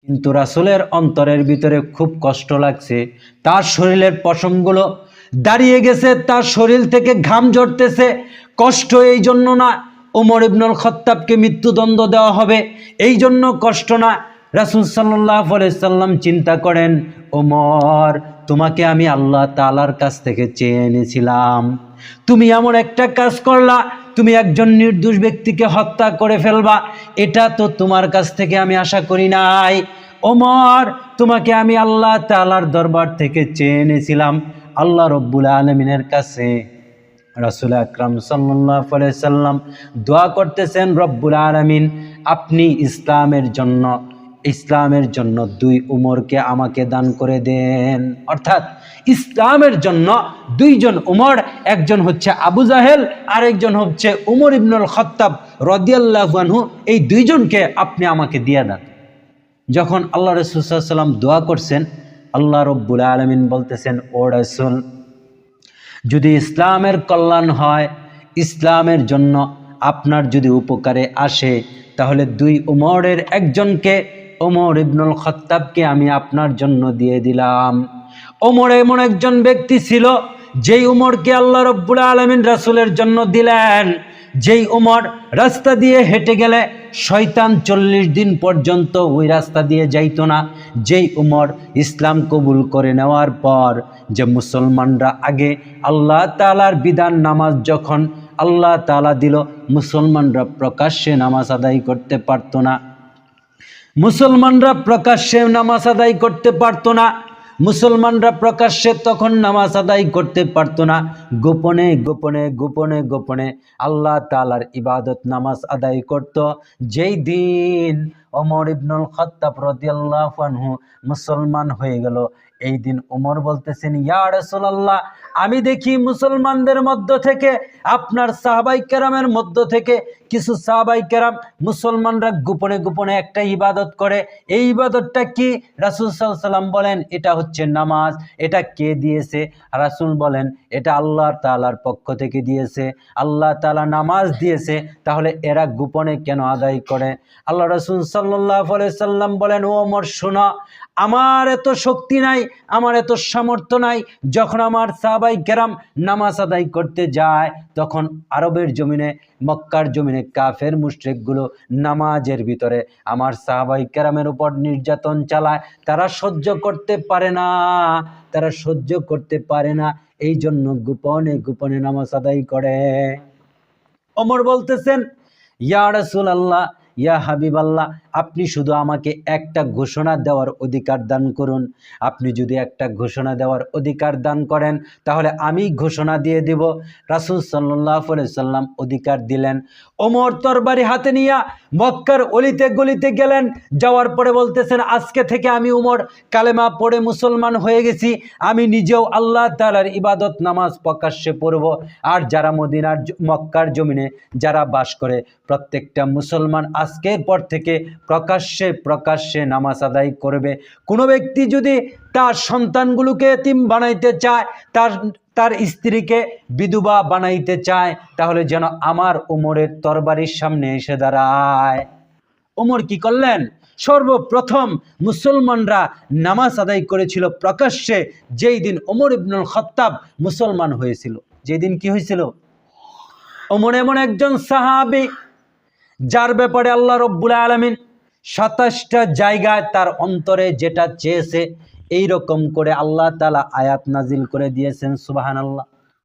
কিন্তু রাসূলের অন্তরের ভিতরে খুব কষ্ট লাগছে। তার শরীরের পশমগুলো দাঁড়িয়ে গেছে, তার শরীর থেকে ঘাম ঝরতেছে। কষ্ট এই জন্য না ওমর ইবনুল খাত্তাবকে মৃত্যুদণ্ড দেওয়া হবে, এই জন্য কষ্ট না। রাসূল সাল্লাল্লাহু আলাইহি সাল্লাম চিন্তা করেন, ওমর, তোমাকে আমি আল্লাহ তাআলার কাছ থেকে চেয়ে এনেছিলাম, তুমি এমন একটা কাজ করলা, তুমি একজন নির্দোষ ব্যক্তিকে হত্যা করে ফেলবা, এটা তো তোমার কাছ থেকে আমি আশা করি নাই। ওমর, তোমাকে আমি আল্লাহ তাআলার দরবার থেকে চেয়ে এনেছিলাম, আল্লাহ রব্বুল আলামিনের কাছে। রাসূল আকরাম সাল্লাল্লাহু আলাইহি সাল্লাম দোয়া করতেছেন, রব্বুল আলামিন আপনি ইসলামের জন্য 2 উমরকে আমাকে দান করে দেন। অর্থাৎ ইসলামের জন্য 2 জন উমর, একজন হচ্ছে আবু জাহেল আর একজন হচ্ছে উমর ইবনুল খাত্তাব রাদিয়াল্লাহু আনহু, এই 2 জনকে আপনি আমাকে দিয়ে দেন। যখন আল্লাহ রাসূল সাল্লাল্লাহু আলাইহি ওয়াসাল্লাম দোয়া করছেন, আল্লাহ রব্বুল আলামিন বলতেছেন, ও রাসূল, যদি ইসলামের কল্যাণ হয়, ইসলামের জন্য আপনার যদি উপকারে আসে, তাহলে 2 উমরের একজনকে, ওমর ইবনুল খাত্তাবকে আমি আপনার জন্য দিয়ে দিলাম। ওমর এমন একজন ব্যক্তি ছিল যেই উমরকে আল্লাহ রব্বুল আলামিন রাসূলের জন্য দিলেন, যেই উমর রাস্তা দিয়ে হেঁটে গেলে শয়তান 40 দিন পর্যন্ত ওই রাস্তা দিয়ে যাইতো না। যেই উমর ইসলাম কবুল করে নেওয়ার পর যে মুসলমানরা আগে আল্লাহ তাআলার বিধান নামাজ যখন আল্লাহ তাআলা দিল, মুসলমানরা প্রকাশ্যে নামাজ আদায় করতে পারতো না, মুসলমানরা প্রকাশ্যে নামাজ আদায় করতে পারতো না, মুসলমানরা প্রকাশ্যে তখন নামাজ আদায় করতে পারতো না, গোপনে গোপনে গোপনে গোপনে আল্লাহ তাআলার ইবাদত নামাজ আদায় করত। যেই দিন ওমর ইবনুল খাত্তাব রাদিয়াল্লাহু আনহু মুসলমান হয়ে গেল, এই দিন ওমর বলতেছেন, ইয়া রাসূলুল্লাহ, আমি দেখি মুসলমানদের মধ্য থেকে, আপনার সাহাবায়ে কেরামের মধ্য থেকে কিছু সাহাবায়ে কেরাম মুসলমানরা গোপনে গোপনে একটা ইবাদত করে, এই ইবাদতটা কি? রাসূল সাল্লাল্লাহু আলাইহি ওয়াসাল্লাম বলেন, এটা হচ্ছে নামাজ। এটা কে দিয়েছে? রাসূল বলেন, এটা আল্লাহ তাআলার পক্ষ থেকে দিয়েছে, আল্লাহ তাআলা নামাজ দিয়েছে, তাহলে এরা গোপনে কেন আদায় করে? আল্লাহ রাসূল সাল্লাল্লাহু আলাইহি ওয়াসাল্লাম বলেন, ও ওমর শোনো, আমার এত শক্তি নাই, আমার এত সামর্থ্য নাই, যখন আমার সাহাবায়ে কেরাম নামাজ আদায় করতে যায়, তখন আরবের জমিনে, মক্কার জমিনে কাফের মুশরিকগুলো নামাজের ভিতরে আমার সাহাবায়ে কেরামের উপর নির্যাতন চালায়, তারা সহ্য করতে পারে না, তারা সহ্য করতে পারে না, এই জন্য গোপনে গোপনে নামাজ আদায় করে। ওমর বলতেছেন, ইয়া রাসূলুল্লাহ, ইয়া হাবিবাল্লাহ, আপনি শুধু আমাকে একটা ঘোষণা দেওয়ার অধিকার দান করুন, আপনি যদি একটা ঘোষণা দেওয়ার অধিকার দান করেন, তাহলে আমি ঘোষণা দিয়ে দেব। রাসূল সাল্লাল্লাহু আলাইহি সাল্লাম অধিকার দিলেন। ওমর তরবারি হাতে নিয়ে মক্কার অলিতে গলিতে গেলেন, যাওয়ার পরে বলতেছেন, আজকে থেকে আমি ওমর কালেমা পড়ে মুসলমান হয়ে গেছি, আমি নিজেও আল্লাহ তাআলার ইবাদত নামাজ প্রকাশ্যে পড়ব, আর যারা মদিনার মক্কার জমিনে যারা বাস করে প্রত্যেকটা মুসলমান আজকের পর থেকে প্রকাশ্যে প্রকাশ্যে নামাজ আদায় করবে। কোনো ব্যক্তি যদি তার সন্তানগুলোকে এতিম বানাইতে চায়, তার স্ত্রীকে বিধবা বানাইতে চায়, তাহলে যেন আমার ওমরের তরবারির সামনে এসে দাঁড়ায়। ওমর কি করলেন? সর্বপ্রথম মুসলমানরা নামাজ আদায় করেছিল প্রকাশ্যে যেই দিন ওমর ইবনুল খাত্তাব মুসলমান হয়েছিল। যেদিন কি হয়েছিল? ওমর এমন একজন সাহাবী যার ব্যাপারে আল্লাহ রব্বুল আলামিন 27টা জায়গায় তার অন্তরে যেটা চেয়েছে, এই রকম করে আল্লাহ তাআলা আয়াত নাজিল করে দিয়েছেন। সুবহানাল্লাহ।